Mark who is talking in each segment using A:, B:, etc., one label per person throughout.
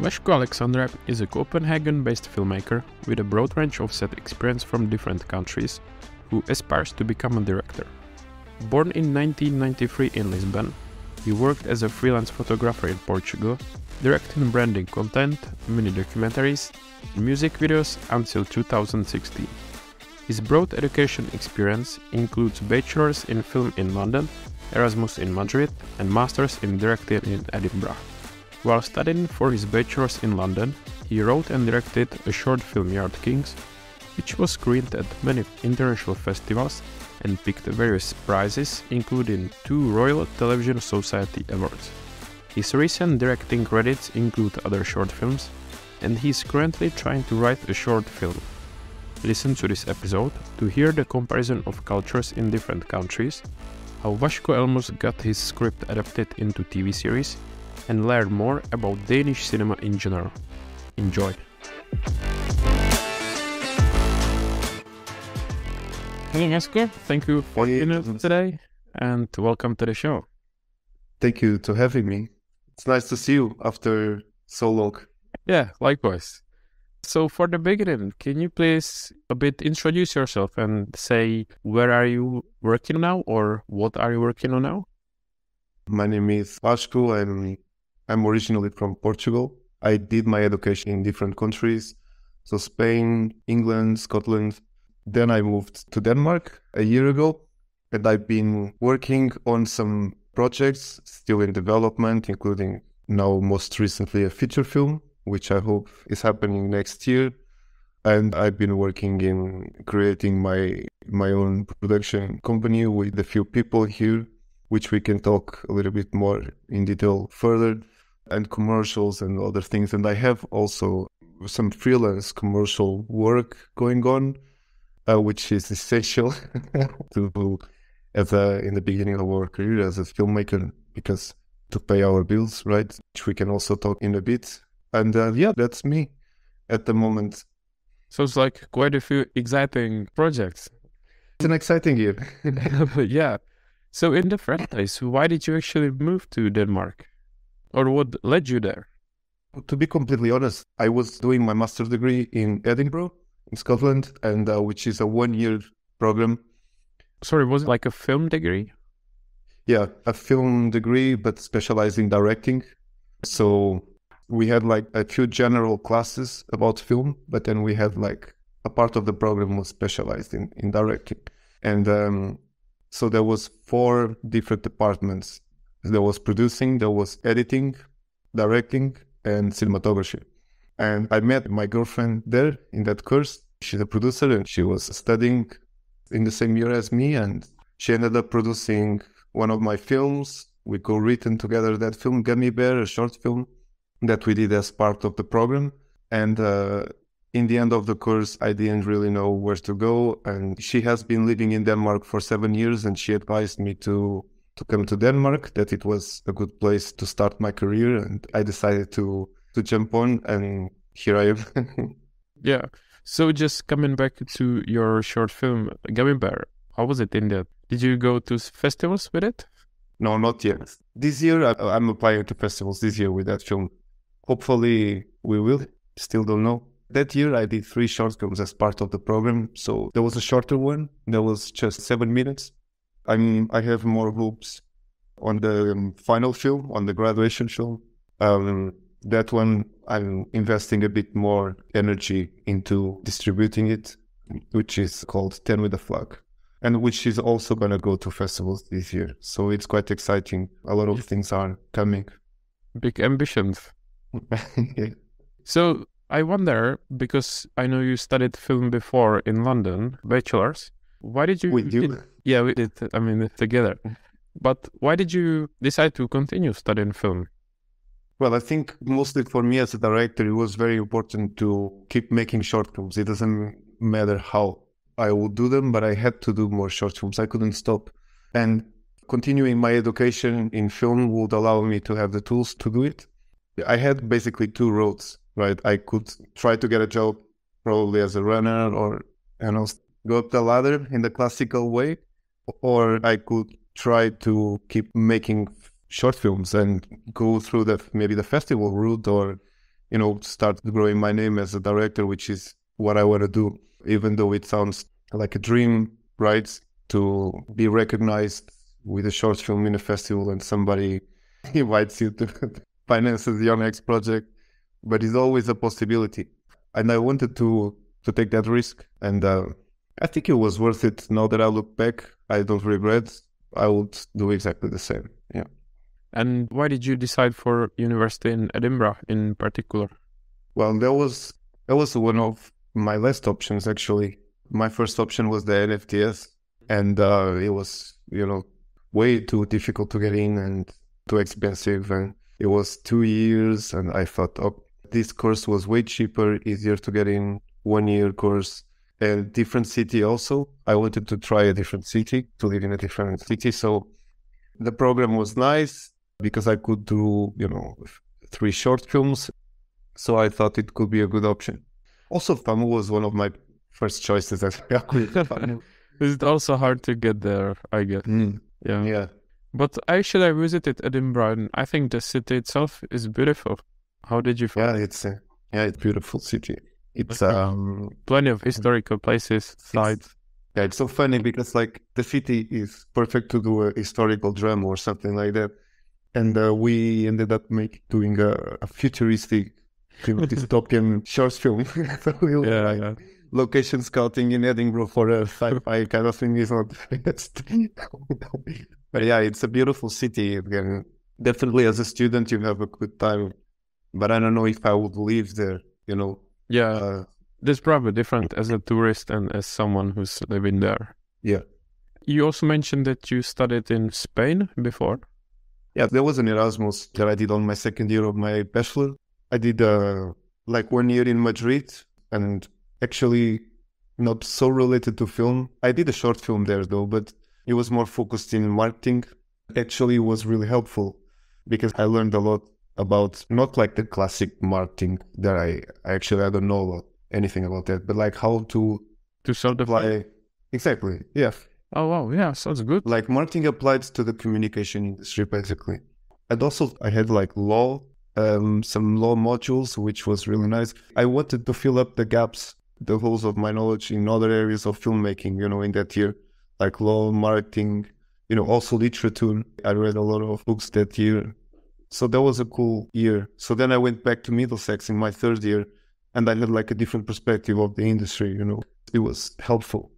A: Vasco Alexandre is a Copenhagen-based filmmaker with a broad range of set experience from different countries who aspires to become a director. Born in 1993 in Lisbon, he worked as a freelance photographer in Portugal, directing branding content, mini documentaries, and music videos until 2016. His broad education experience includes bachelors in film in London, Erasmus in Madrid, and masters in directing in Edinburgh. While studying for his bachelor's in London, he wrote and directed a short film Yard Kings, which was screened at many international festivals and picked various prizes, including 2 Royal Television Society Awards. His recent directing credits include other short films, and he is currently trying to write a short film. Listen to this episode to hear the comparison of cultures in different countries, how Vasco almost got his script adapted into TV series, and learn more about Danish cinema in general. Enjoy! Hello Vasco, thank you for being here today and welcome to the show.
B: Thank you for having me. It's nice to see you after so long.
A: Yeah, likewise. So for the beginning, can you please a bit introduce yourself and say where are you working now or what are you working on now?
B: My name is Vasco. I'm originally from Portugal. I did my education in different countries, so Spain, England, Scotland. Then I moved to Denmark a year ago, and I've been working on some projects still in development, including now most recently a feature film, which I hope is happening next year. And I've been working in creating my own production company with a few people here, which we can talk a little bit more in detail further, and commercials and other things. And I have also some freelance commercial work going on, which is essential to in the beginning of our career as a filmmaker, because to pay our bills, right? Which we can also talk in a bit. And yeah, that's me at the moment.
A: So it's like quite a few exciting projects.
B: It's an exciting year.
A: Yeah. So in the first place, why did you actually move to Denmark? Or what led you there?
B: To be completely honest, I was doing my master's degree in Edinburgh, in Scotland, and which is a 1-year program.
A: Sorry, was it like a film degree?
B: Yeah, a film degree, but specialized in directing. So we had like a few general classes about film, but then we had like a part of the program was specialized in directing. And so there was 4 different departments. There was producing, there was editing, directing, and cinematography. And I met my girlfriend there in that course. She's a producer and she was studying in the same year as me. And she ended up producing one of my films. We co-written together that film, Gummy Bear, a short film that we did as part of the program. And in the end of the course, I didn't really know where to go. And she has been living in Denmark for 7 years, and she advised me to come to Denmark, that it was a good place to start my career. And I decided to jump on, and here I am.
A: Yeah. So just coming back to your short film, Gummy Bear, how was it in that? Did you go to festivals with it?
B: No, not yet. This year, I'm applying to festivals this year with that film. Hopefully we will, still don't know. That year I did 3 short films as part of the program. So there was a shorter one that was just 7 minutes. I have more hopes on the final film, on the graduation film. That one I'm investing a bit more energy into distributing it, which is called 10 with a Flag, and which is also going to go to festivals this year. So it's quite exciting. A lot of things are coming.
A: Big ambitions.
B: Yeah.
A: So I wonder, because I know you studied film before in London, bachelors. Why did you?
B: With you?
A: Yeah, we did. I mean, together. But why did you decide to continue studying film?
B: Well, I think mostly for me as a director, it was very important to keep making short films. It doesn't matter how I would do them, but I had to do more short films. I couldn't stop. And continuing my education in film would allow me to have the tools to do it. I had basically 2 roads, right? I could try to get a job probably as a runner or, go up the ladder in the classical way, or I could try to keep making short films and go through maybe the festival route, or start growing my name as a director, which is what I want to do, even though it sounds like a dream, right? To be recognized with a short film in a festival and somebody invites you to finance your next project, but it's always a possibility. And I wanted to take that risk, and I think it was worth it. Now that I look back, I don't regret. I would do exactly the same. Yeah.
A: And why did you decide for university in Edinburgh in particular?
B: Well, that was one of my last options, actually. My first option was the NFTS, and it was, way too difficult to get in and too expensive. And it was 2 years, and I thought, oh, this course was way cheaper, easier to get in, 1-year course, and different city also. I wanted to try a different city, to live in a different city. So the program was nice because I could do, 3 short films. So I thought it could be a good option. Also, FAMU was one of my first choices.
A: It's also hard to get there, I guess.
B: Yeah.
A: But actually, I visited Edinburgh, and I think the city itself is beautiful. How did you find it?
B: It's a beautiful city. It's
A: plenty of historical places, sites.
B: Yeah, it's so funny because like the city is perfect to do a historical drama or something like that. And we ended up doing a futuristic dystopian short film. So location scouting in Edinburgh for a sci-fi kind of thing is not the best. But yeah, it's a beautiful city. Again, definitely as a student, you have a good time. But I don't know if I would live there,
A: Yeah, that's probably different as a tourist and as someone who's living there.
B: Yeah.
A: You also mentioned that you studied in Spain before.
B: Yeah, there was an Erasmus that I did on my second year of my bachelor. I did 1 year in Madrid, and actually not so related to film. I did a short film there though, but it was more focused in marketing. Actually, it was really helpful because I learned a lot about not like the classic marketing that I don't know anything about that, but like how to
A: sort of
B: apply. Exactly. Yeah.
A: Oh wow, yeah, sounds good.
B: Like marketing applied to the communication industry, basically. And also I had like law, some law modules, which was really nice. I wanted to fill up the gaps, the holes of my knowledge in other areas of filmmaking, in that year, like law, marketing, also literature. I read a lot of books that year. So that was a cool year. So then I went back to Middlesex in my third year, and I had like a different perspective of the industry, It was helpful.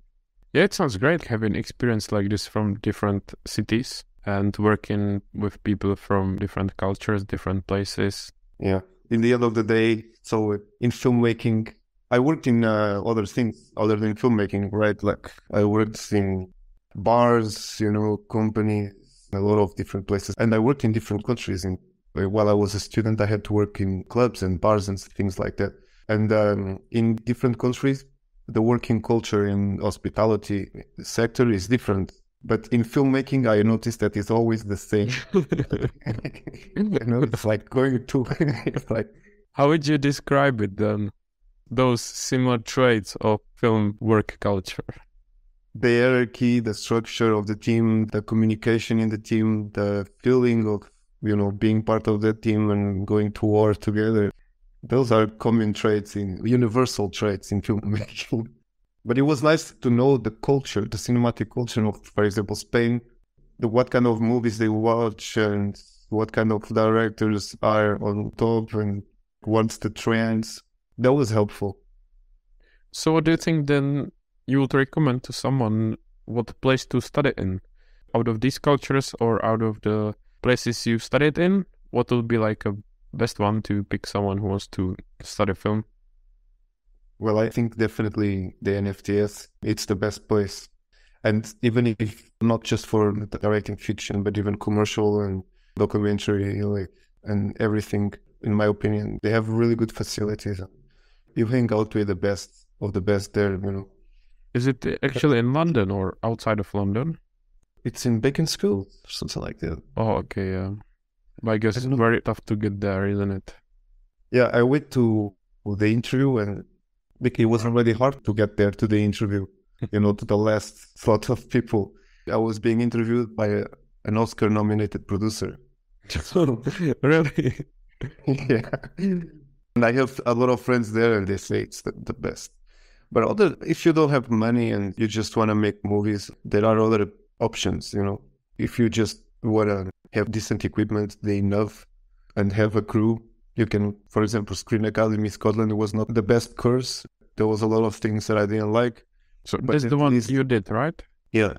A: Yeah, it sounds great having experience like this from different cities and working with people from different cultures, different places.
B: Yeah. In the end of the day, so in filmmaking, I worked in other things other than filmmaking, right? Like I worked in bars, companies, a lot of different places. And I worked in different countries. While I was a student, I had to work in clubs and bars and things like that. And in different countries, the working culture in hospitality sector is different. But in filmmaking, I noticed that it's always the same. It's like going to, it's like...
A: How would you describe it then? Those similar traits of film work culture?
B: The hierarchy, the structure of the team, the communication in the team, the feeling of, being part of the team and going to war together. Those are common traits, universal traits in filmmaking. But it was nice to know the culture, the cinematic culture of, for example, Spain, what kind of movies they watch and what kind of directors are on top and what's the trends. That was helpful.
A: So what do you think then you would recommend to someone what place to study in? Out of these cultures or out of the places you studied in? What would be like a best one to pick someone who wants to study film?
B: Well, I think definitely the NFTS, it's the best place. And even if not just for directing fiction, but even commercial and documentary, and everything, in my opinion, they have really good facilities. You hang out with the best of the best there,
A: Is it actually in London or outside of London?
B: It's in Beaconsfield, something like that.
A: Oh, okay, yeah. But I guess it's very tough to get there, isn't it?
B: Yeah, I went to the interview and it was already hard to get there to the interview, to the last slot of people. I was being interviewed by an Oscar-nominated producer.
A: Really?
B: Yeah. And I have a lot of friends there and they say it's the best. But if you don't have money and you just want to make movies, there are other options, you know. If you just want to have decent equipment, enough, and have a crew, you can, for example, Screen Academy Scotland was not the best course. There was a lot of things that I didn't like.
A: So that's the one you did, right?
B: Yeah.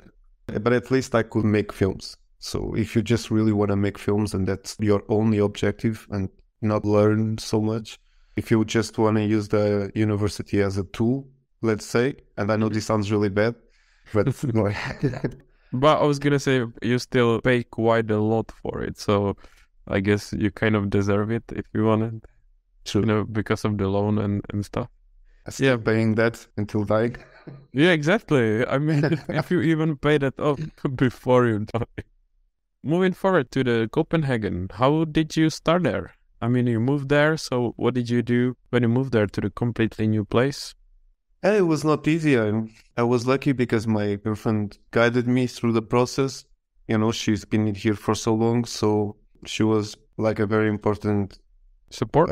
B: But at least I could make films. So if you just really want to make films and that's your only objective and not learn so much, if you just want to use the university as a tool, let's say, and I know this sounds really bad, but
A: but I was gonna say you still pay quite a lot for it, so I guess you kind of deserve it if you want it.
B: True.
A: You know, because of the loan and stuff.
B: Yeah, paying that until dying.
A: Yeah, exactly. I mean, if you even pay that off before you die. Moving forward to the Copenhagen, how did you start there? I mean, you moved there, so what did you do when you moved there to the completely new place?
B: It was not easy. I was lucky because my girlfriend guided me through the process. You know, she's been here for so long, so she was like a very important
A: support.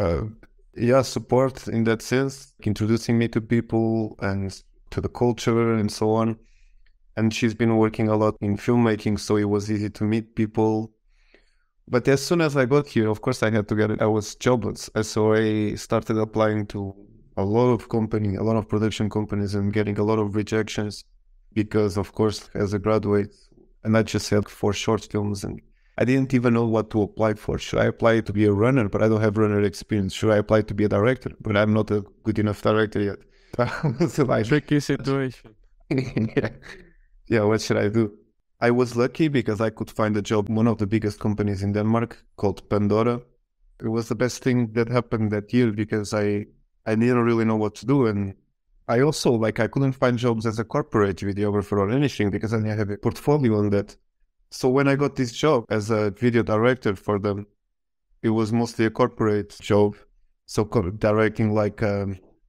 B: Support in that sense, introducing me to people and to the culture and so on. And she's been working a lot in filmmaking, so it was easy to meet people. But as soon as I got here, of course, I was jobless. So I started applying to a lot of production companies and getting a lot of rejections because, of course, as a graduate, and I just had 4 short films and I didn't even know what to apply for. Should I apply to be a runner, but I don't have runner experience? Should I apply to be a director, but I'm not a good enough director yet? So like,
A: tricky situation.
B: Yeah, what should I do? I was lucky because I could find a job in one of the biggest companies in Denmark called Pandora. It was the best thing that happened that year because I didn't really know what to do. And I also, I couldn't find jobs as a corporate videographer or anything because I didn't have a portfolio on that. So when I got this job as a video director for them, it was mostly a corporate job. So directing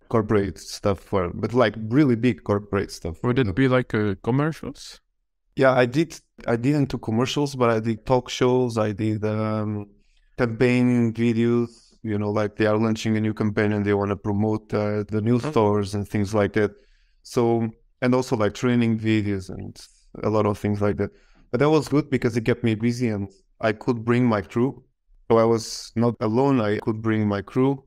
B: corporate stuff but really big corporate stuff.
A: Would it be like commercials?
B: Yeah, I didn't do commercials, but I did talk shows. I did campaign videos, you know, like they are launching a new campaign and they want to promote the new stores and things like that. So, and also like training videos and a lot of things like that. But that was good because it kept me busy and I could bring my crew. So I was not alone. I could bring my crew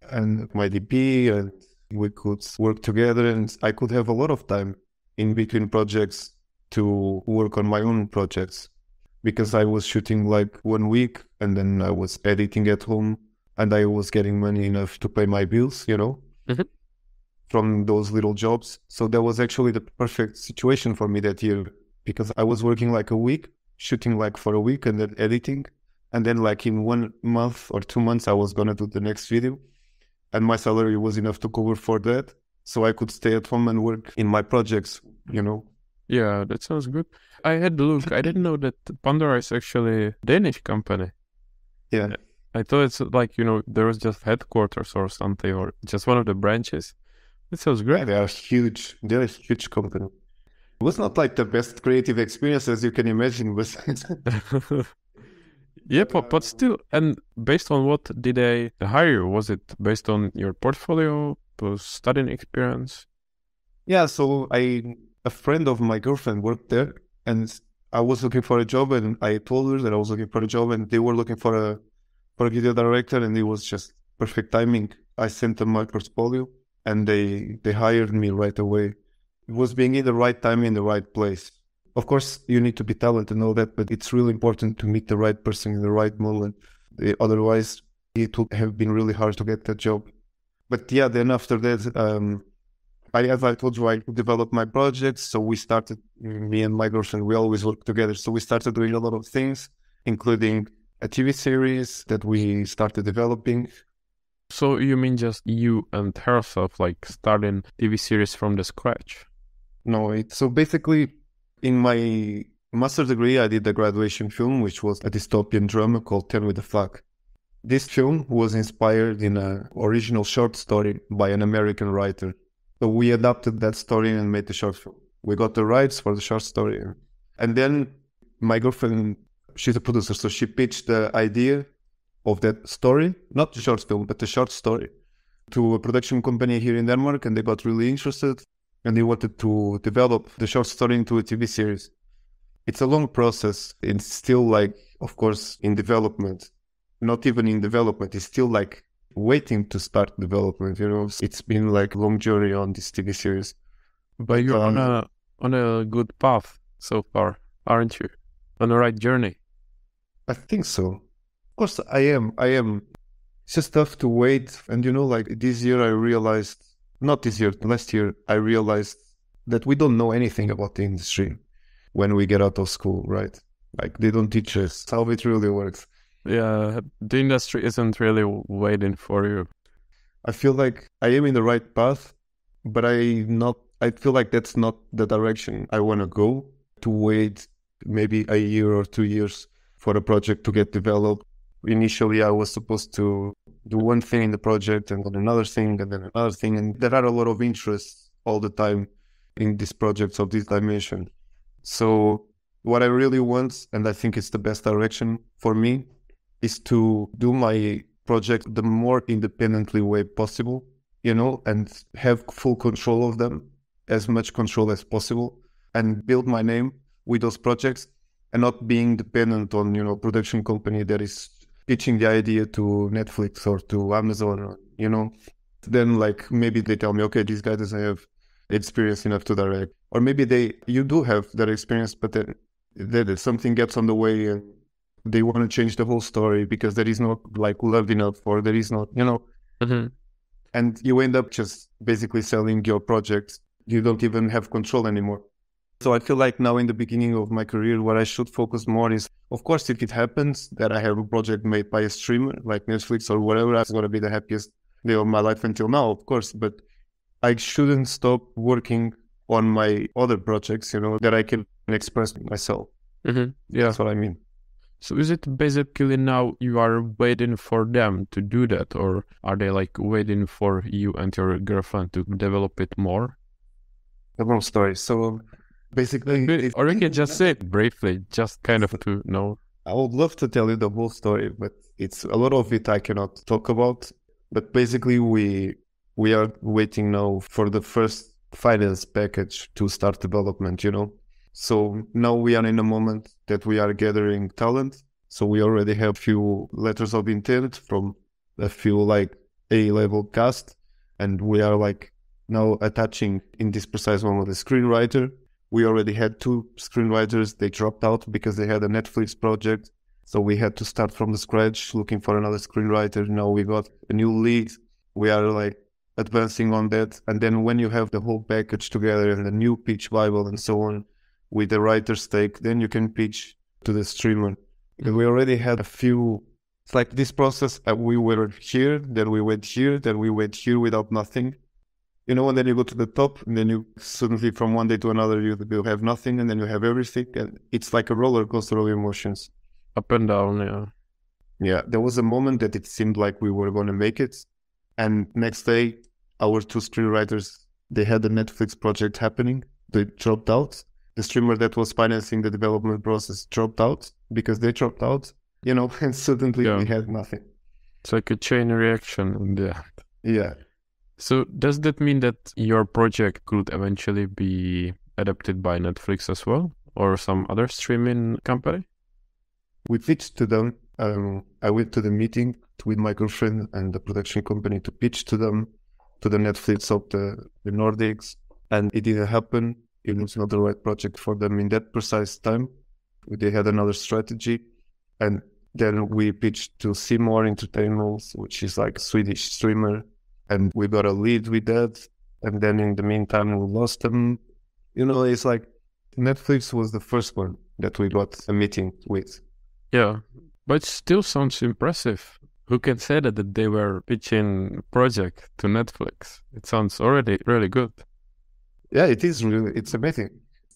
B: and my DP and we could work together and I could have a lot of time in between projects to work on my own projects because I was shooting 1 week and then I was editing at home and I was getting money enough to pay my bills, you know, from those little jobs. So that was actually the perfect situation for me that year because I was working a week, shooting for a week and then editing. And then in 1 month or 2 months, I was going to do the next video. And my salary was enough to cover for that. So I could stay at home and work in my projects, you know.
A: Yeah, that sounds good. I had a look. I didn't know that Pandora is actually a Danish company.
B: Yeah.
A: I thought it's there was just headquarters or something, or just one of the branches. It sounds great.
B: Yeah, they are huge. They're a huge company. It was not the best creative experience as you can imagine.
A: Yeah, but still, and based on what did they hire you? Was it based on your portfolio, studying experience?
B: Yeah, so a friend of my girlfriend worked there and I was looking for a job and I told her that I was looking for a job and they were looking for a video director and it was just perfect timing. I sent them my portfolio and they hired me right away. It was being in the right time, in the right place. Of course, you need to be talented and all that, but it's really important to meet the right person in the right moment. Otherwise, it would have been really hard to get that job. But yeah, then after that, as I told you, I developed my projects. So we started, me and my girlfriend, we always work together. So we started doing a lot of things, including a TV series that we started developing.
A: So you mean just you and herself, starting TV series from the scratch?
B: No, so basically in my master's degree, I did a graduation film, which was a dystopian drama called 10 with the Flag. This film was inspired in an original short story by an American writer. So we adapted that story and made the short film. We got the rights for the short story. And then my girlfriend, she's a producer, so she pitched the idea of that story, not the short film, but the short story. to a production company here in Denmark, and they got really interested, and they wanted to develop the short story into a TV series. It's a long process. It's still like, of course, in development. Not even in development. It's still like waiting to start development. It's been like a long journey on this TV series.
A: But you're on a good path so far, aren't you? On the right journey.
B: I think so. Of course, I am. It's just tough to wait. And like this year, I realized, not this year, last year, I realized that we don't know anything about the industry when we get out of school, right? Like they don't teach us how it really works.
A: Yeah, the industry isn't really waiting for you.
B: I feel like I am in the right path, but I feel like that's not the direction I want to go, to wait maybe a year or 2 years for a project to get developed. Initially, I was supposed to do one thing in the project and then another thing and then another thing. And there are a lot of interests all the time in these projects of this dimension. So what I really want, and I think it's the best direction for me, is to do my project the more independently way possible, and have full control of them, as much control as possible, and build my name with those projects, and not being dependent on, production company that is pitching the idea to Netflix or to Amazon, then like maybe they tell me, okay, this guy doesn't have experience enough to direct, or maybe you do have that experience, but then something gets on the way and they want to change the whole story because there is not like love enough, or there is not,
A: Mm-hmm.
B: and you end up just basically selling your project. You don't even have control anymore. So I feel like now in the beginning of my career, what I should focus more is, of course, if it happens that I have a project made by a streamer like Netflix or whatever, that's going to be the happiest day of my life until now, of course. But I shouldn't stop working on my other projects, that I can express myself.
A: Mm-hmm. Yeah.
B: That's what I mean.
A: So is it basically now you are waiting for them to do that, or are they like waiting for you and your girlfriend to develop it more?
B: A long story. So basically,
A: or you can just say it briefly, just kind of to know.
B: I would love to tell you the whole story, but it's a lot of it I cannot talk about. But basically, we are waiting now for the first finance package to start development, So now we are in a moment that we are gathering talent. So we already have a few letters of intent from a few like A-level cast. And we are like now attaching in this precise moment a screenwriter. We already had 2 screenwriters. They dropped out because they had a Netflix project. So we had to start from the scratch looking for another screenwriter. Now we got a new lead. We are like advancing on that. And then when you have the whole package together and the new pitch Bible and so on, with the writer's take, then you can pitch to the streamer. Because we already had a few, it's like this process, we were here, then we went here, then we went here without nothing. And then you go to the top, and then you suddenly from one day to another, you have nothing, and then you have everything. And it's like a roller coaster of emotions.
A: Up and down, yeah.
B: Yeah, there was a moment that it seemed like we were going to make it. And next day, our 2 screenwriters, they had the Netflix project happening. They dropped out. The streamer that was financing the development process dropped out because they dropped out, and suddenly we had nothing.
A: It's like a chain reaction in the end.
B: Yeah.
A: So does that mean that your project could eventually be adapted by Netflix as well, or some other streaming company?
B: We pitched to them. I went to the meeting with my girlfriend and the production company to pitch to them, to the Netflix of the Nordics, and it didn't happen. It was not the right project for them in that precise time. They had another strategy. And then we pitched to Seymour Entertainment, which is like a Swedish streamer. And we got a lead with that. And then in the meantime, we lost them. It's like Netflix was the first one that we got a meeting with.
A: Yeah, but it still sounds impressive. Who can say that they were pitching project to Netflix? It sounds already really good.
B: Yeah, it's amazing.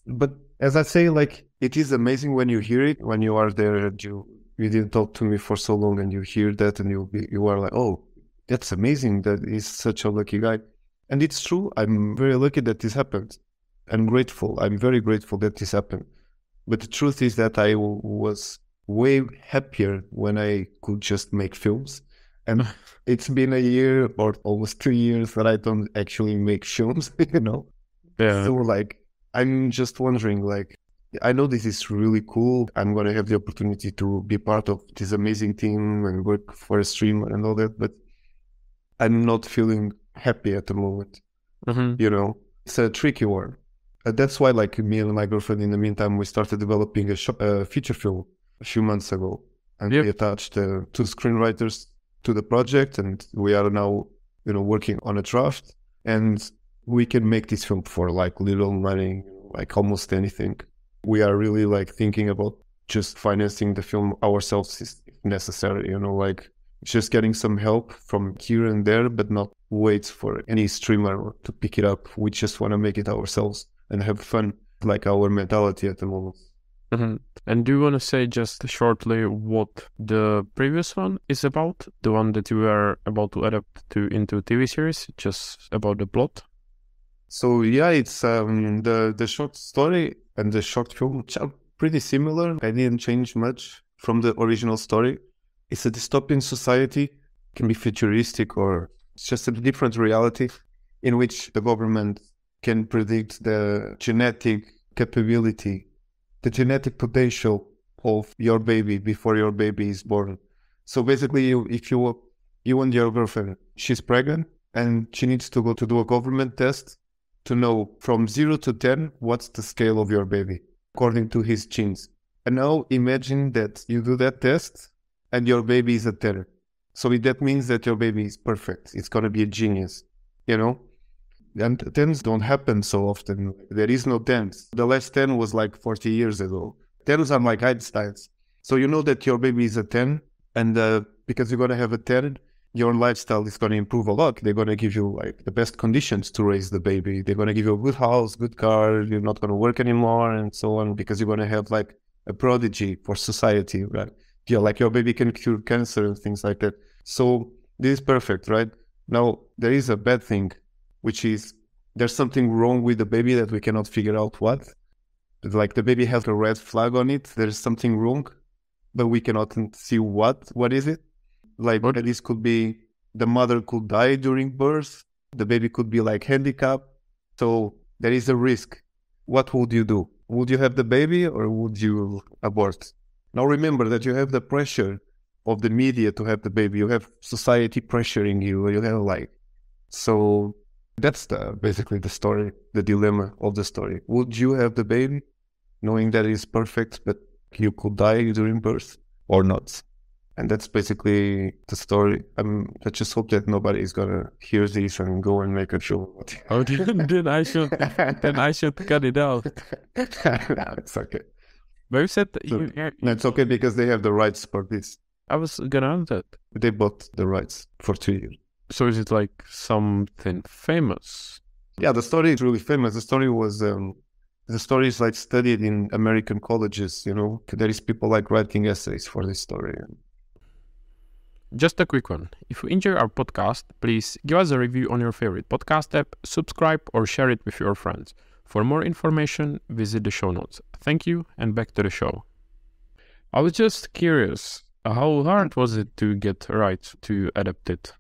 B: But as I say, like, it is amazing when you hear it, when you are there and you didn't talk to me for so long and you hear that and you are like, oh, that's amazing. That is such a lucky guy. And it's true. I'm very lucky that this happened. I'm grateful. I'm very grateful that this happened. But the truth is that I was way happier when I could just make films And it's been a year or almost 2 years that I don't actually make films, you know?
A: Yeah.
B: So like, I'm just wondering, like, I know this is really cool. I'm going to have the opportunity to be part of this amazing team and work for a streamer and all that, but I'm not feeling happy at the moment, you know? It's a tricky one. That's why, like, me and my girlfriend, in the meantime, we started developing a feature film a few months ago. And we attached two screenwriters to the project, and we are now, you know, working on a draft. And we can make this film for like little money, like almost anything. We are really like thinking about just financing the film ourselves if necessary, you know, like just getting some help from here and there, but not wait for any streamer to pick it up. We just want to make it ourselves and have fun, like our mentality at the moment.
A: And do you want to say just shortly what the previous one is about? The one that you were about to adapt into TV series, just about the plot?
B: So yeah, it's the short story and the short film, which are pretty similar. I didn't change much from the original story. It's a dystopian society, can be futuristic, or it's just a different reality in which the government can predict the genetic capability, the genetic potential of your baby before your baby is born. So basically, if you and your girlfriend, she's pregnant and she needs to go to do a government test to know from 0 to 10 what's the scale of your baby according to his genes. And now imagine that you do that test and your baby is a 10. So that means that your baby is perfect. It's going to be a genius, you know? And 10s don't happen so often. There is no 10s. The last 10 was like 40 years ago. 10s are like Einsteins. So you know that your baby is a 10, and because you're going to have a 10, your lifestyle is going to improve a lot. They're going to give you like the best conditions to raise the baby. They're going to give you a good house, good car. You're not going to work anymore and so on, because you're going to have like a prodigy for society, right? Yeah, like your baby can cure cancer and things like that. So this is perfect, right? Now, there is a bad thing, which is there's something wrong with the baby that we cannot figure out what. Like the baby has a red flag on it. There's something wrong, but we cannot see what. What is it? Like this could be the mother could die during birth. The baby could be like handicapped. So there is a risk. What would you do? Would you have the baby or would you abort? Now remember that you have the pressure of the media to have the baby. You have society pressuring you. You have like, so that's basically the story, the dilemma of the story. Would you have the baby knowing that it's perfect, but you could die during birth or not? And that's basically the story. I just hope that nobody is gonna hear this and go and make a show.
A: Oh, then I should cut it out.
B: No, it's okay.
A: But you said
B: no, it's okay because they have the rights for this.
A: I was gonna ask that.
B: They bought the rights for 2 years.
A: So is it like something famous?
B: Yeah, the story is really famous. The story is like studied in American colleges, you know. There is people like writing essays for this story.
A: Just a quick one. If you enjoy our podcast, please give us a review on your favorite podcast app, subscribe or share it with your friends. For more information, visit the show notes. Thank you, and back to the show. I was just curious, how hard was it to get rights to adapt it?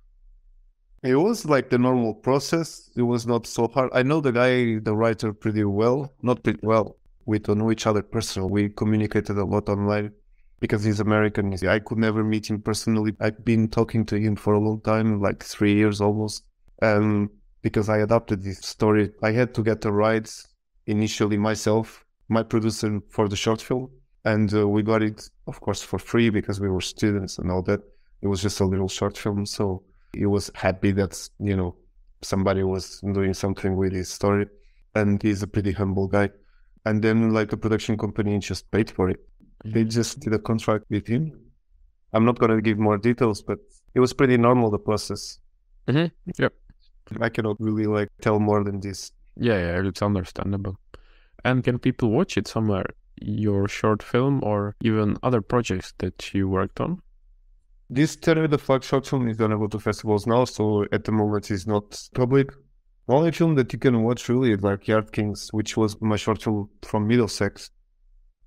B: It was like the normal process. It was not so hard. I know the writer pretty well. Not pretty well. We don't know each other personally. We communicated a lot online because he's American. I could never meet him personally. I've been talking to him for a long time, like 3 years almost. Because I adapted this story. I had to get the rights initially myself, my producer for the short film. And we got it, of course, for free because we were students and all that. It was just a little short film. So he was happy that, you know, somebody was doing something with his story. And he's a pretty humble guy. And then like the production company just paid for it. They just did a contract with him. I'm not going to give more details, but it was pretty normal, the process.
A: Yep.
B: I cannot really like tell more than this.
A: Yeah, it's understandable. And can people watch it somewhere? Your short film or even other projects that you worked on?
B: This Terror the Flag short film is gonna go to festivals now, so at the moment it's not public. The only film that you can watch really is like Yard Kings, which was my short film from Middlesex.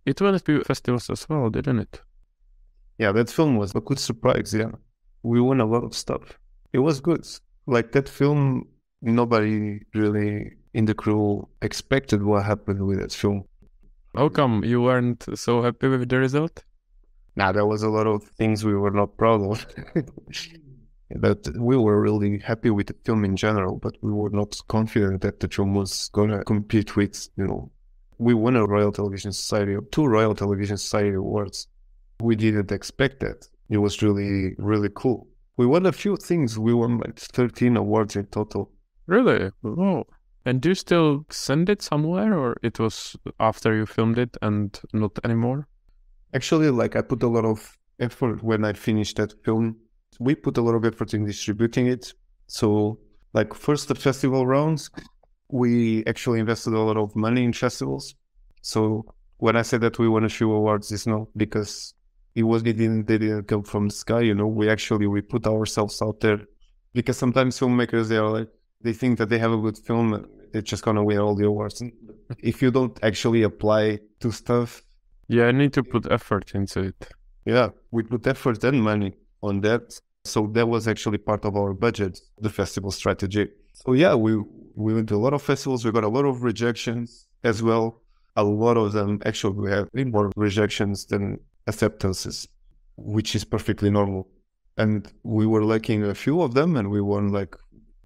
A: It went to festivals as well, didn't it?
B: Yeah, that film was a good surprise, yeah. We won a lot of stuff. It was good. Like that film, nobody really in the crew expected what happened with that film.
A: How come you weren't so happy with the result?
B: Now, there was a lot of things we were not proud of. That we were really happy with the film in general, but we were not confident that the film was going to compete with, we won a Royal Television Society, 2 Royal Television Society awards. We didn't expect that. It was really, really cool. We won a few things. We won like 13 awards in total.
A: Really? Oh. And do you still send it somewhere, or it was after you filmed it and not anymore?
B: Actually, like I put a lot of effort when I finished that film. We put a lot of effort in distributing it. So like first the festival rounds, we actually invested a lot of money in festivals. So when I said that we won a few awards, it's not because they didn't come from the sky, we put ourselves out there, because sometimes filmmakers, they think that they have a good film and they're just gonna win all the awards. And if you don't actually apply to stuff,
A: yeah, I need to put effort into it.
B: Yeah, we put effort and money on that. So that was actually part of our budget, the festival strategy. So yeah, we went to a lot of festivals. We got a lot of rejections as well. A lot of them, actually, we have more rejections than acceptances, which is perfectly normal. And we were lucky in a few of them, and we won like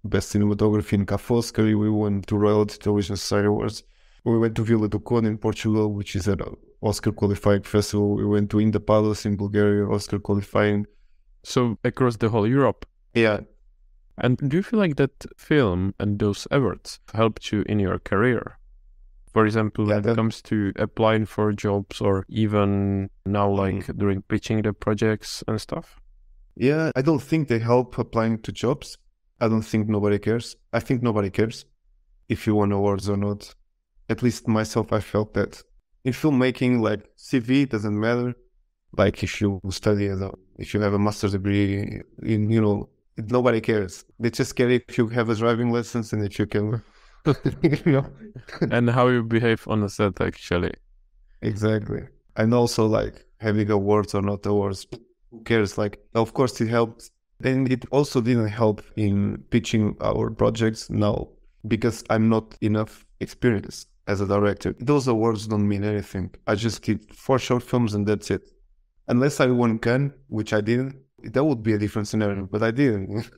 B: Best Cinematography in Cafoscari. We won 2 Royal Television Society Awards. We went to Vila do Conde in Portugal, which is an Oscar qualifying festival. We went to Inda Palace in Bulgaria, Oscar qualifying.
A: So across the whole Europe?
B: Yeah.
A: And do you feel like that film and those awards helped you in your career? For example, when it comes to applying for jobs, or even now, like during pitching the projects and stuff?
B: Yeah, I don't think they help applying to jobs. I don't think nobody cares. I think nobody cares if you won awards or not. At least myself, I felt that. In filmmaking, like CV doesn't matter. Like if you study if you have a master's degree in, nobody cares. They just care if you have a driving license and if you can,
A: And how you behave on the set, actually.
B: Exactly. And also like having awards or not awards, who cares? Like, of course it helped. And it also didn't help in pitching our projects now, because I'm not enough experienced as a director. Those awards don't mean anything. I just did 4 short films and that's it. Unless I won Cannes, which I didn't, that would be a different scenario, but I didn't.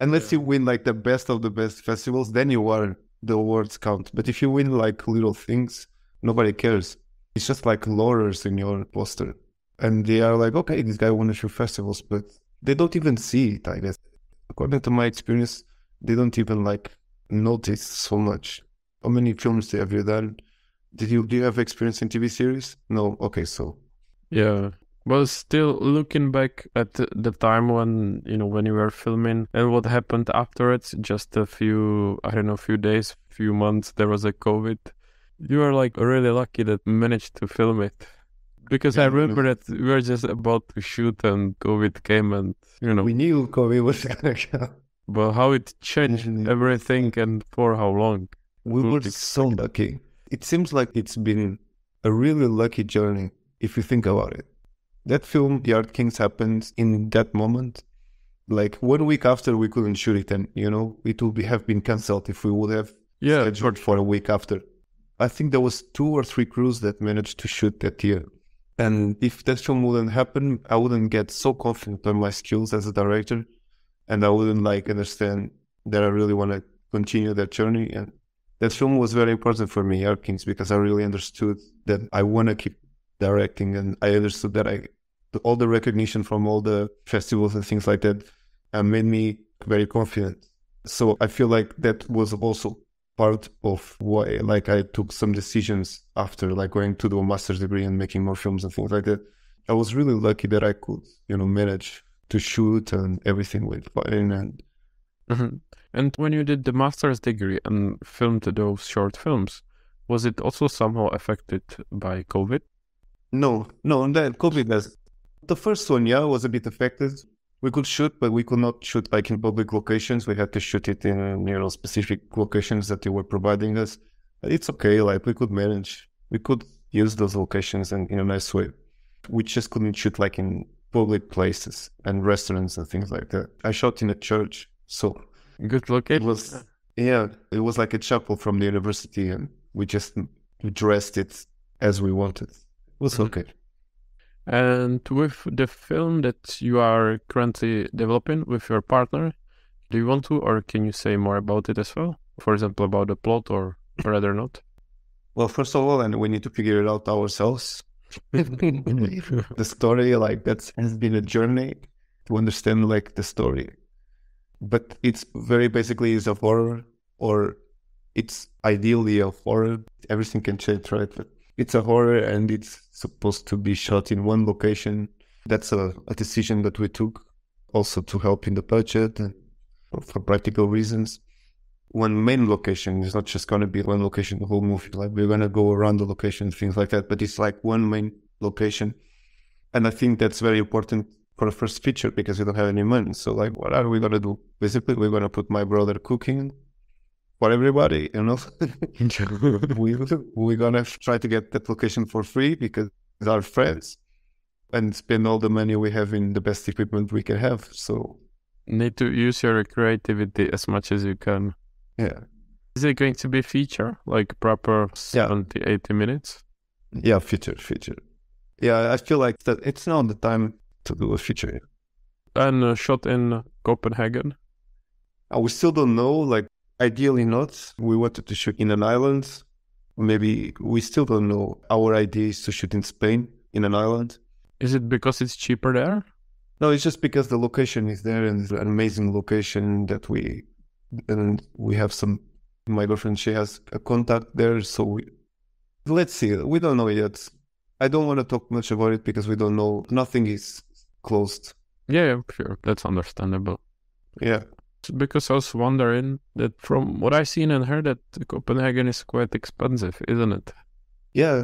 B: Unless you win like the best of the best festivals, then the awards count. But if you win like little things, nobody cares. It's just like laurels in your poster. And they are like, okay, this guy won a few festivals, but they don't even see it, I guess. According to my experience, they don't even like notice so much. How many films have you done? Do you have experience in TV series? No? Okay, so.
A: Yeah. Well, still looking back at the time when you were filming and what happened afterwards, just a few days, few months, there was a COVID. You are like really lucky that you managed to film it. Because I remember that we were just about to shoot and COVID came and,
B: We knew COVID was going to come.
A: But how it changed everything and for how long?
B: We were so lucky. It seems like it's been a really lucky journey if you think about it. That film, The Art Kings, happened in that moment. Like 1 week after, we couldn't shoot it, and it would have been cancelled if we would have scheduled for a week after. I think there was 2 or 3 crews that managed to shoot that year. And if that film wouldn't happen, I wouldn't get so confident on my skills as a director, and I wouldn't understand that I really want to continue that journey. And that film was very important for me, Art Kings, because I really understood that I want to keep directing, and I understood that all the recognition from all the festivals and things like that made me very confident. So I feel like that was also part of why I took some decisions after going to do a master's degree and making more films and things like that. I was really lucky that I could manage to shoot and everything went fine.
A: And when you did the master's degree and filmed those short films, was it also somehow affected by COVID?
B: No, that COVID has. The first one, was a bit affected. We could shoot, but we could not shoot in public locations. We had to shoot it in specific locations that they were providing us. But it's okay, we could manage. We could use those locations in a nice way. We just couldn't shoot in public places and restaurants and things like that. I shot in a church, so
A: Good
B: it
A: location.
B: was it was like a chapel from the university, and we just dressed it as we wanted. It was
A: Mhm.
B: okay.
A: And with the film that you are currently developing with your partner, do you want to, or can you say more about it as well? For example, about the plot, or rather not?
B: Well, first of all, and we need to figure it out ourselves. The story, like that has been a journey to understand like the story. But it's very basically is a horror, or it's ideally a horror. Everything can change, right? But it's a horror and it's supposed to be shot in one location. That's a decision that we took also to help in the budget and for practical reasons. One main location is not just going to be one location the whole movie. Like we're going to go around the location, things like that. But it's like one main location. And I think that's very important for a first feature because we don't have any money. So like, what are we going to do? Basically, we're going to put my brother cooking for everybody, you know. We're going to try to get that location for free because our friends and spend all the money we have in the best equipment we can have. So
A: Need to use your creativity as much as you can.
B: yeah.
A: Is it going to be feature, like proper 70, 80 minutes?
B: Yeah, feature. Yeah, I feel like that it's now the time to do a feature.
A: And shot in Copenhagen?
B: We still don't know, like ideally not. We wanted to shoot in an island. Maybe we still don't know. Our idea is to shoot in Spain, in an island.
A: Is it because it's cheaper there?
B: No, it's just because the location is there and it's an amazing location that we have some, my girlfriend, she has a contact there. So let's see. We don't know yet. I don't want to talk much about it because we don't know. Nothing is closed.
A: Yeah, sure. That's understandable.
B: Yeah.
A: Because I was wondering that from what I've seen and heard that Copenhagen is quite expensive, isn't it?
B: Yeah.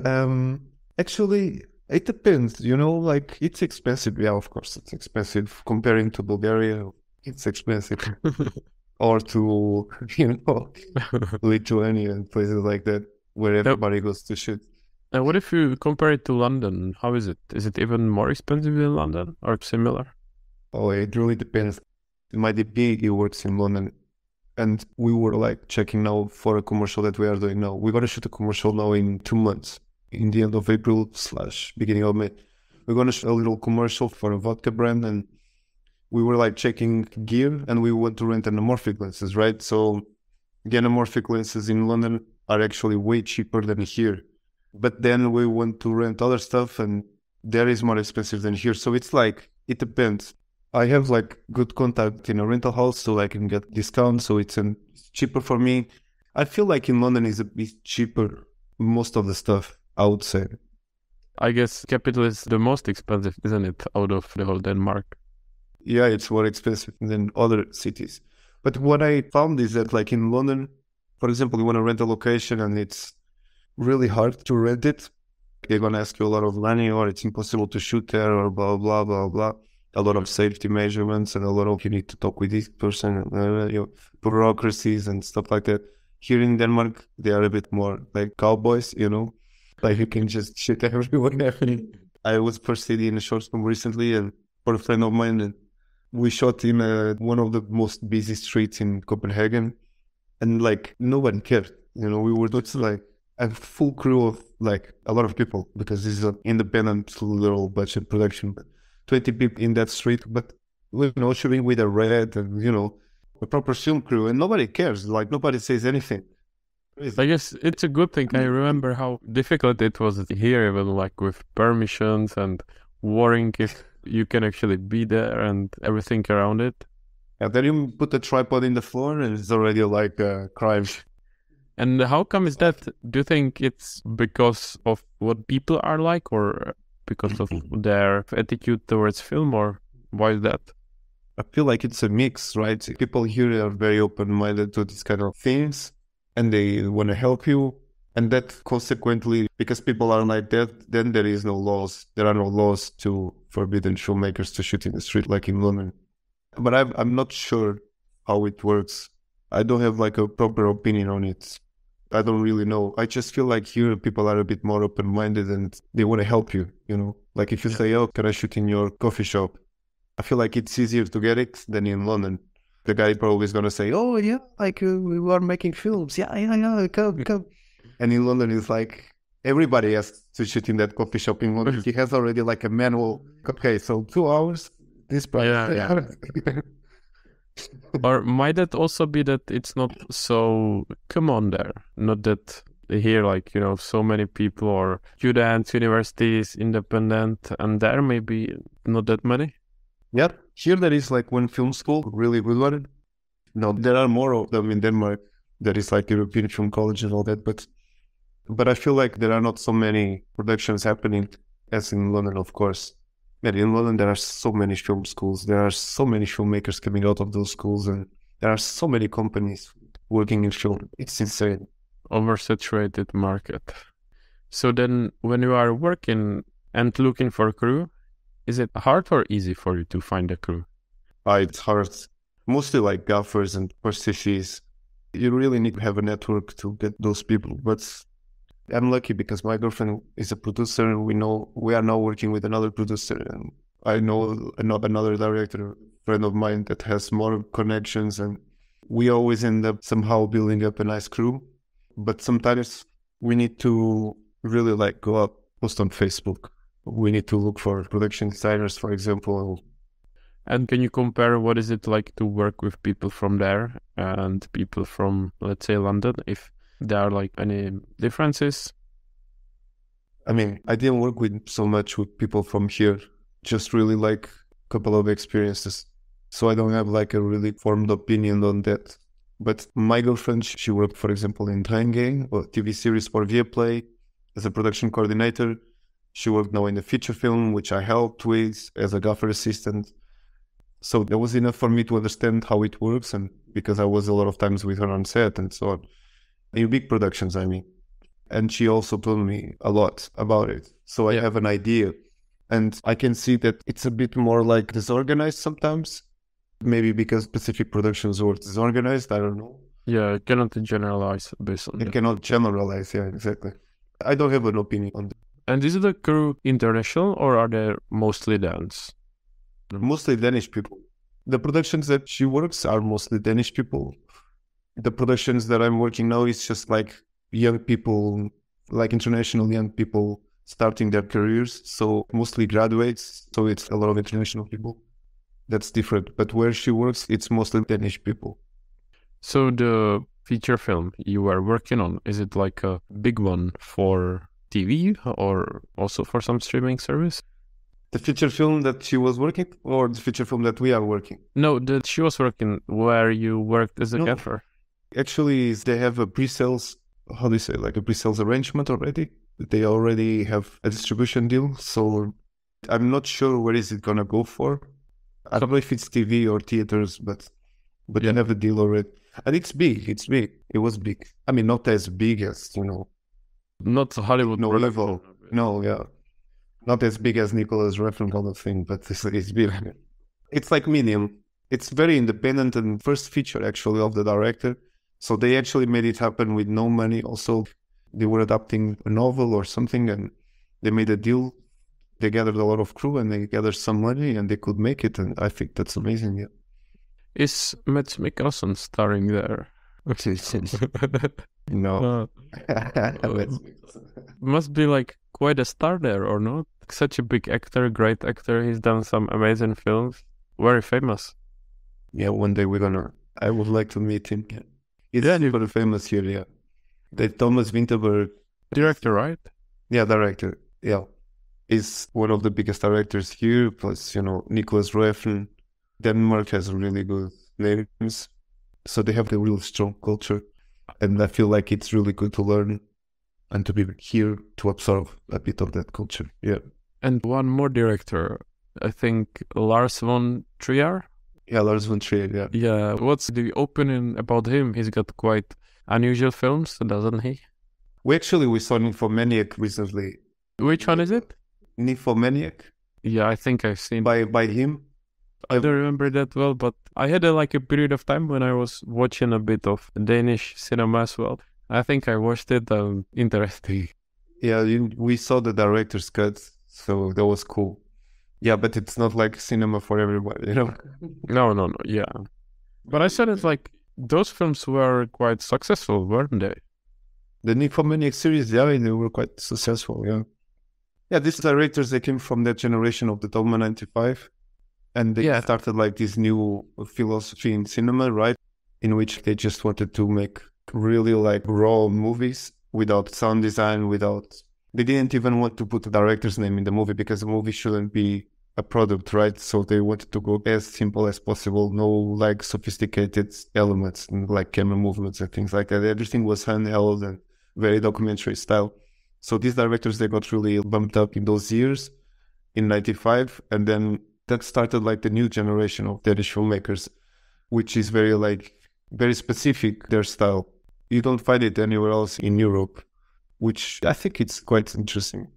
B: Actually, it depends, you know, like it's expensive. Yeah, of course, it's expensive comparing to Bulgaria. It's expensive. Or to, you know, Lithuania and places like that where everybody goes to shoot.
A: And what if you compare it to London? How is it? Is it even more expensive than London or similar?
B: Oh, it really depends. My DP, he works in London. And we were like checking now for a commercial that we are doing now. We're going to shoot a commercial now in 2 months, in the end of April / beginning of May. We're going to shoot a little commercial for a vodka brand, and we were like checking gear, and we want to rent anamorphic lenses, right? So the anamorphic lenses in London are actually way cheaper than here. But then we want to rent other stuff, and there is more expensive than here. So it's like, it depends. I have like good contact in a rental house, so I can get discounts, so it's cheaper for me. I feel like in London is a bit cheaper, most of the stuff, I would say.
A: I guess capital is the most expensive, isn't it, out of the whole Denmark?
B: Yeah, it's more expensive than other cities. But what I found is that like in London, for example, you want to rent a location and it's really hard to rent it. They're going to ask you a lot of money, or it's impossible to shoot there, or blah, blah, blah, blah. A lot of safety measurements and a lot of, you need to talk with this person, bureaucracies and stuff like that. Here in Denmark, they are a bit more like cowboys, you know, like you can just shoot everywhere. I was proceeding in a short film recently and for a friend of mine, and we shot in one of the most busy streets in Copenhagen, and like no one cared, you know. We were just like a full crew of like a lot of people because this is an independent little budget production. But 20 people in that street, but you know, shooting with a red and, you know, a proper film crew, and nobody cares. Like nobody says anything.
A: I guess it's a good thing. I remember how difficult it was here, even like with permissions and worrying if you can actually be there and everything around it.
B: And then you put a tripod in the floor and it's already like a crime.
A: And how come is that? Do you think it's because of what people are like, or because of their attitude towards film, or why is that?
B: I feel like it's a mix, right? People here are very open-minded to these kind of things and they want to help you. And that consequently, because people are like that, then there is no laws. There are no laws to forbidden filmmakers to shoot in the street like in London. But I'm not sure how it works. I don't have like a proper opinion on it. I don't really know. I just feel like here people are a bit more open-minded and they want to help you, you know? Like if you say, oh, can I shoot in your coffee shop? I feel like it's easier to get it than in London. The guy probably is going to say, oh, yeah, like we are making films. Yeah, come. And in London, it's like everybody has to shoot in that coffee shop in London. He has already like a manual. Okay, so 2 hours, this price.
A: Yeah. Or might it also be that it's not so common there? Not that here, like, you know, so many people or students, universities, independent, and there maybe not that many?
B: Yeah, here there is like one film school, really good one. No, there are more of them in Denmark. There is like European Film College and all that, but I feel like there are not so many productions happening as in London, of course. And in London, there are so many film schools. There are so many filmmakers coming out of those schools, and there are so many companies working in film. It's insane.
A: Oversaturated market. So then when you are working and looking for a crew, is it hard or easy for you to find a crew?
B: It's hard. Mostly like gaffers and prostitutes. You really need to have a network to get those people. But I'm lucky because my girlfriend is a producer. We are now working with another producer, and I know another director, friend of mine that has more connections, and we always end up somehow building up a nice crew. But sometimes we need to really like go up, post on Facebook. We need to look for production designers, for example.
A: And can you compare what is it like to work with people from there and people from, let's say, London, if there are like any differences?
B: I mean, I didn't work with so much with people from here, just really like a couple of experiences. So I don't have like a really formed opinion on that. But my girlfriend, she worked, for example, in Copenhagen, a TV series for Viaplay as a production coordinator. She worked now in the feature film, which I helped with as a gaffer assistant. So that was enough for me to understand how it works, and because I was a lot of times with her on set and so on. In big productions, I mean. And she also told me a lot about it. So I have an idea. And I can see that it's a bit more like disorganized sometimes. Maybe because specific productions were disorganized, I don't know.
A: Yeah, you cannot generalize based on that.
B: You cannot generalize, yeah, exactly. I don't have an opinion on that.
A: And is the crew international or are they mostly Danes?
B: Mostly Danish people. The productions that she works are mostly Danish people. The productions that I'm working now is just like young people, like international young people starting their careers. So mostly graduates. So it's a lot of international people. That's different. But where she works, it's mostly Danish people.
A: So the feature film you are working on, is it like a big one for TV or also for some streaming service?
B: The feature film that she was working, or the feature film that we are working?
A: No, that she was working where you worked as a gaffer.
B: Actually, they have a pre-sales, how do you say, like a pre-sales arrangement already. They already have a distribution deal. So I'm not sure where is it going to go for. I don't know if it's TV or theaters, but they have a deal already. And it's big. It was big. I mean, not as big as,
A: not Hollywood
B: level. No, yeah. Not as big as Nicholas Refn kind of thing, but it's big. It's like medium. It's very independent and first feature actually of the director. So they actually made it happen with no money. Also, they were adapting a novel or something and they made a deal. They gathered a lot of crew and they gathered some money and they could make it. And I think that's amazing, yeah.
A: Is Mads Mikkelsen starring there?
B: No.
A: Must be like quite a star there, or not? Such a big actor, great actor. He's done some amazing films. Very famous.
B: Yeah, one day I would like to meet him. He's very famous here, yeah. The Thomas Vinterberg.
A: Director, right?
B: Yeah, director, yeah. Is one of the biggest directors here, plus, Nicholas Refn. Denmark has really good names. So they have a real strong culture. And I feel like it's really good to learn and to be here to absorb a bit of that culture. Yeah.
A: And one more director, I think Lars von Trier.
B: Yeah, Lars von Trier, yeah.
A: Yeah, what's the opinion about him? He's got quite unusual films, doesn't he?
B: We saw Nymphomaniac recently.
A: Which one is it?
B: Nymphomaniac.
A: Yeah, I think I've seen.
B: By him.
A: I don't remember that well, but I had a period of time when I was watching a bit of Danish cinema as well. I think I watched it. Interesting.
B: Yeah, we saw the director's cut, so that was cool. Yeah, but it's not like cinema for everybody, you know?
A: No, no, no. Yeah, but I said it's like those films were quite successful, weren't they?
B: The Nymphomaniac series, yeah, they were quite successful, yeah. Yeah, these directors, they came from that generation of the Dogma 95, and they
A: Yeah.
B: started like this new philosophy in cinema, right? In which they just wanted to make really like raw movies without sound design, without... They didn't even want to put the director's name in the movie because the movie shouldn't be a product, right? So they wanted to go as simple as possible, no like sophisticated elements like camera movements and things like that. Everything was handheld and very documentary style. So these directors, they got really bumped up in those years in 95. And then that started like the new generation of Danish filmmakers, which is very specific, their style. You don't find it anywhere else in Europe, which I think it's quite interesting.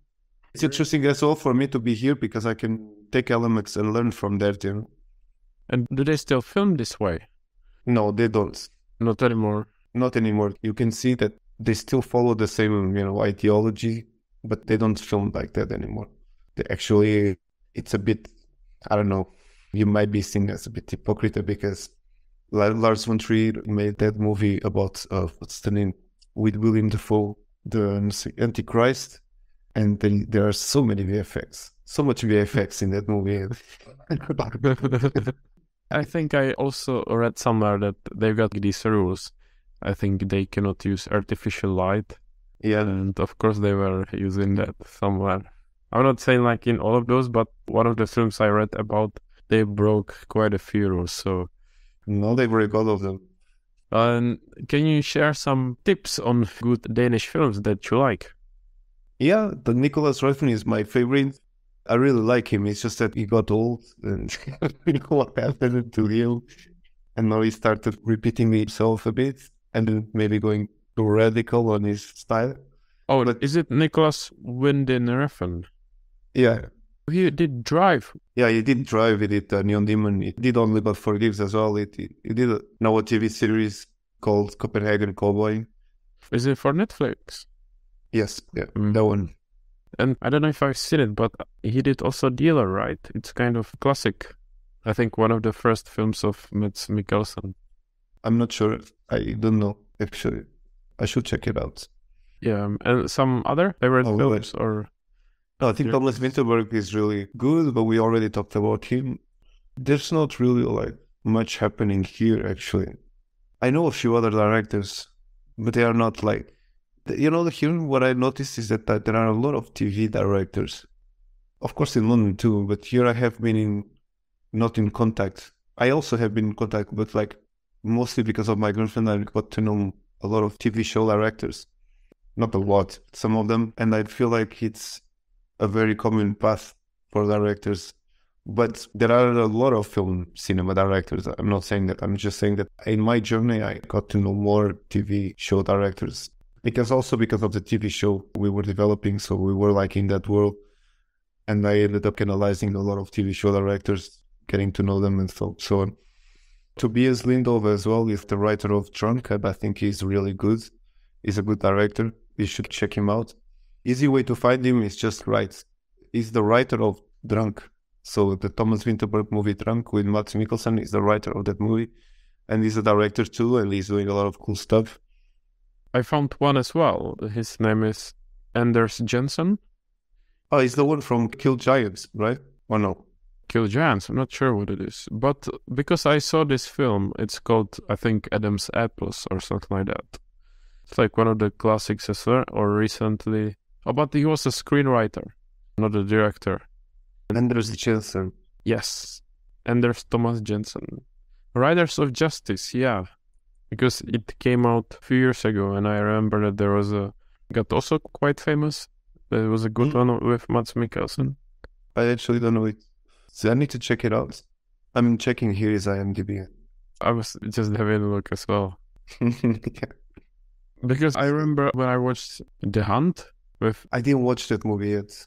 B: It's interesting as well for me to be here because I can take elements and learn from that, you know.
A: And do they still film this way?
B: No, they don't.
A: Not anymore.
B: Not anymore. You can see that they still follow the same, ideology, but they don't film like that anymore. They actually, it's a bit, I don't know, you might be seen as a bit hypocrite because Lars von Trier made that movie about, what's the name, with William Dafoe, the Antichrist, and then there are so many VFX, so much VFX in that movie.
A: I think I also read somewhere that they've got these rules. I think they cannot use artificial light.
B: Yeah.
A: And of course they were using that somewhere. I'm not saying like in all of those, but one of the films I read about, they broke quite a few rules. So
B: no, they break all of them.
A: Can you share some tips on good Danish films that you like?
B: Yeah, the Nicholas Refn is my favorite. I really like him. It's just that he got old and you know what happened to him. And now he started repeating himself a bit and then maybe going too radical on his style.
A: Oh, but is it Nicholas Winding Refn?
B: Yeah.
A: He did Drive.
B: Yeah, he did Drive, he did Neon Demon, he did Only God Forgives as well. He did now a TV series called Copenhagen Cowboy.
A: Is it for Netflix?
B: Yes, yeah, that one.
A: And I don't know if I've seen it, but he did also Dealer, right? It's kind of classic. I think one of the first films of Mads Mikkelsen.
B: I'm not sure. I don't know, actually. I should check it out.
A: Yeah, and some other favorite films or...
B: No, I think Thomas Vinterberg is really good, but we already talked about him. There's not really like much happening here, actually. I know a few other directors, but they are not like... here what I noticed is that there are a lot of TV directors. Of course in London too, but here I have been not in contact. I also have been in contact, but like mostly because of my girlfriend, I got to know a lot of TV show directors. Not a lot, some of them. And I feel like it's a very common path for directors. But there are a lot of film cinema directors. I'm not saying that. I'm just saying that in my journey, I got to know more TV show directors. Because of the TV show we were developing, so we were like in that world. And I ended up analyzing a lot of TV show directors, getting to know them and so on. Tobias Lindov as well is the writer of Drunk. I think he's really good. He's a good director. You should check him out. Easy way to find him is just write. He's the writer of Drunk. So the Thomas Vinterberg movie Drunk with Mads Mikkelsen is the writer of that movie. And he's a director too, and he's doing a lot of cool stuff.
A: I found one as well. His name is Anders Jensen.
B: Oh, he's the one from Kill Giants, right? Or no?
A: Kill Giants, I'm not sure what it is. But because I saw this film, it's called, I think, Adam's Apples or something like that. It's like one of the classics as well, or recently. Oh, but he was a screenwriter, not a director.
B: Anders Jensen.
A: Yes, Anders Thomas Jensen. Riders of Justice, yeah. Because it came out a few years ago, and I remember that there was got also quite famous. There was a good one with Mads Mikkelsen.
B: I actually don't know it. So I need to check it out. I'm checking here his IMDb.
A: I was just having a look as well.
B: Yeah.
A: Because I remember when I watched The Hunt with...
B: I didn't watch that movie yet.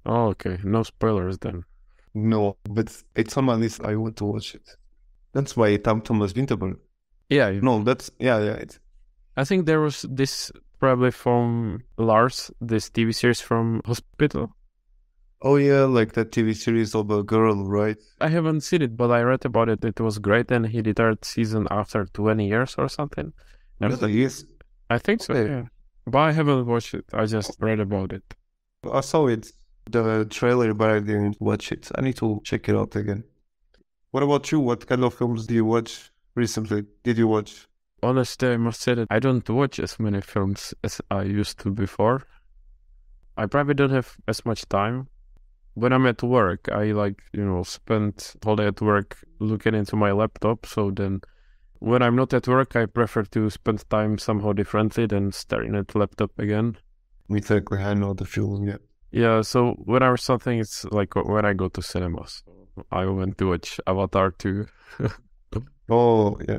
A: Oh, okay. No spoilers then.
B: No, but it's on my list. I want to watch it. That's why Thomas Vinterberg.
A: Yeah.
B: No, that's... Yeah.
A: I think there was this probably from Lars, this TV series from Hospital.
B: Oh yeah, like that TV series of a girl, right?
A: I haven't seen it, but I read about it. It was great, and he did third season after 20 years or something.
B: Really? Yes.
A: I think so,
B: Okay.
A: yeah. But I haven't watched it. I just read about it.
B: I saw it, the trailer, but I didn't watch it. I need to check it out again. What about you? What kind of films do you watch recently? Did you watch?
A: Honestly, I must say that I don't watch as many films as I used to before. I probably don't have as much time. When I'm at work, I spend all day at work looking into my laptop. So then when I'm not at work, I prefer to spend time somehow differently than staring at the laptop again.
B: Exactly, I know the feeling, yeah.
A: Yeah, so when I was something, it's like when I go to cinemas. I went to watch Avatar 2.
B: Oh, yeah.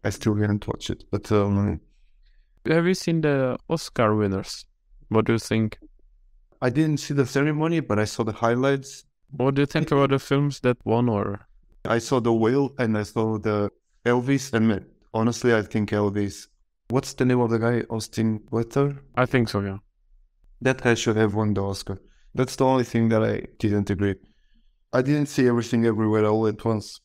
B: I still haven't watched it, but
A: Have you seen the Oscar winners? What do you think?
B: I didn't see the ceremony, but I saw the highlights.
A: What do you think about the films that won? Or
B: I saw The Whale and I saw the Elvis, and honestly, I think Elvis. What's the name of the guy? Austin Butler?
A: I think so, yeah.
B: That guy should have won the Oscar. That's the only thing that I didn't agree. I didn't see everything everywhere all at once.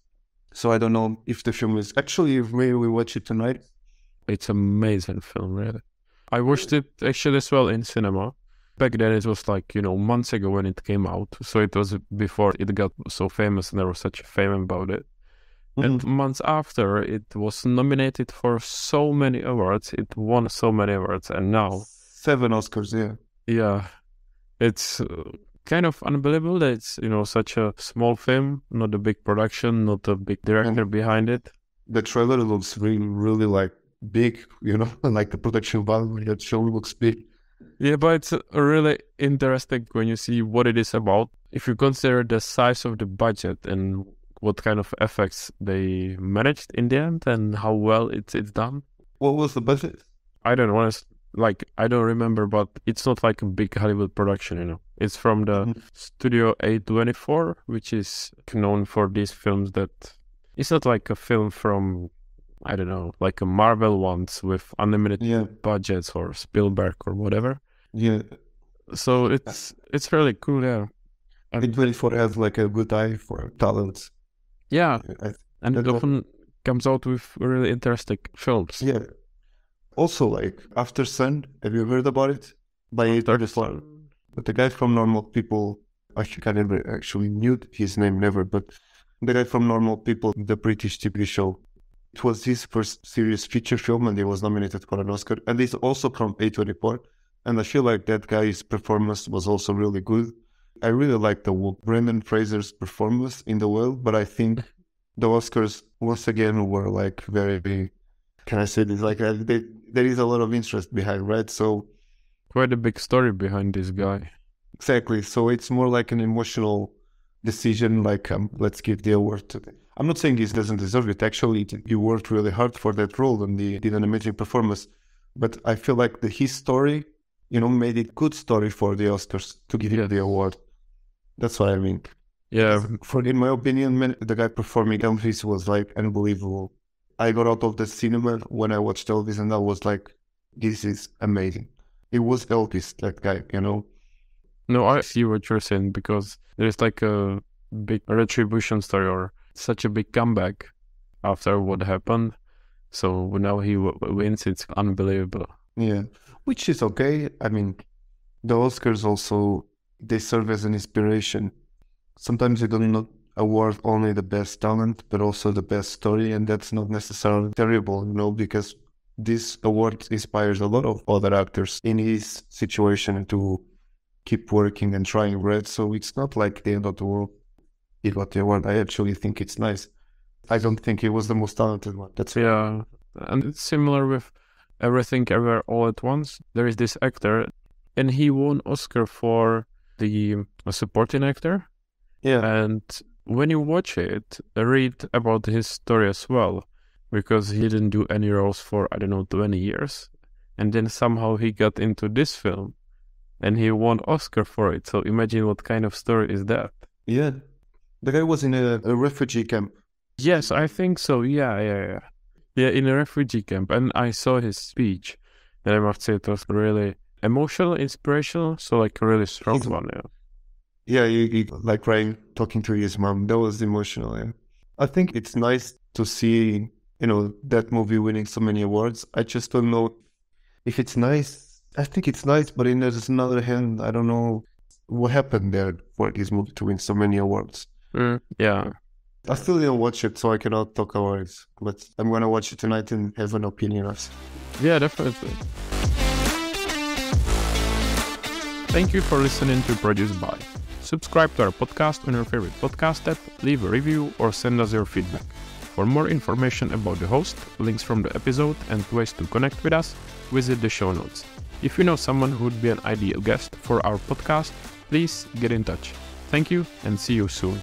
B: So I don't know if the film is... Actually, if maybe we watch it tonight.
A: It's an amazing film, really. I watched it actually as well in cinema. Back then it was months ago when it came out. So it was before it got so famous and there was such a fame about it. And months after, it was nominated for so many awards. It won so many awards. And now...
B: 7 Oscars, yeah.
A: Yeah. It's kind of unbelievable that it's, such a small film, not a big production, not a big director behind it.
B: The trailer looks really, really like big, like the production value that show looks big.
A: Yeah, but it's really interesting when you see what it is about. If you consider the size of the budget and what kind of effects they managed in the end and how well it's done.
B: What was the budget?
A: I don't know. I don't remember, but it's not like a big Hollywood production, It's from the Studio A24, which is known for these films that... It's not like a film from, I don't know, like a Marvel ones with unlimited budgets or Spielberg or whatever.
B: Yeah.
A: So it's really cool, yeah.
B: A24 has like a good eye for talents.
A: Yeah, and it often comes out with really interesting films.
B: Yeah. Also, like After Sun, have you heard about it? By A24. But the guy from Normal People, I think I never actually knew his name, never, but the guy from Normal People, the British TV show, it was his first serious feature film and he was nominated for an Oscar. And he's also from A24. And I feel like that guy's performance was also really good. I really like Brendan Fraser's performance in The Whale, but I think the Oscars, once again, were like very, can I say this? Like there is a lot of interest behind, right? So
A: quite a big story behind this guy.
B: Exactly. So it's more like an emotional decision, like let's give the award to him. I'm not saying he doesn't deserve it. Actually, he worked really hard for that role and he did an amazing performance. But I feel like his story, made it good story for the Oscars to give him the award. That's what I mean.
A: Yeah.
B: In my opinion, the guy performing Elvis was like unbelievable. I got out of the cinema when I watched Elvis and I was like, this is amazing. It was Elvis, that guy,
A: No, I see what you're saying because there's like a big retribution story or such a big comeback after what happened. So now he wins. It's unbelievable.
B: Yeah, which is okay. I mean, the Oscars also, they serve as an inspiration. Sometimes they do not award only the best talent, but also the best story. And that's not necessarily terrible, because this award inspires a lot of other actors in his situation to keep working and trying, right? So it's not like the end of the world. He got the award. I actually think it's nice. I don't think he was the most talented one.
A: Yeah, and it's similar with Everything Everywhere All at Once. There is this actor, and he won Oscar for the supporting actor.
B: Yeah.
A: And when you watch it, read about his story as well, because he didn't do any roles for, 20 years. And then somehow he got into this film, and he won Oscar for it. So imagine what kind of story is that?
B: Yeah. The guy was in a refugee camp.
A: Yes, I think so. Yeah. Yeah, in a refugee camp, and I saw his speech, and I must say it was really emotional, inspirational, so like a really strong one. Yeah.
B: Yeah, he like crying, talking to his mom. That was emotional. Yeah, I think it's nice to see, that movie winning so many awards. I just don't know if it's nice. I think it's nice, but in there's another hand, I don't know what happened there for this movie to win so many awards.
A: Yeah.
B: I still didn't watch it, so I cannot talk about it. But I'm gonna watch it tonight and have an opinion of it.
A: Yeah, definitely. Thank you for listening to Produced By. Subscribe to our podcast on your favorite podcast app, leave a review, or send us your feedback. For more information about the host, links from the episode, and ways to connect with us, visit the show notes. If you know someone who would be an ideal guest for our podcast, please get in touch. Thank you and see you soon.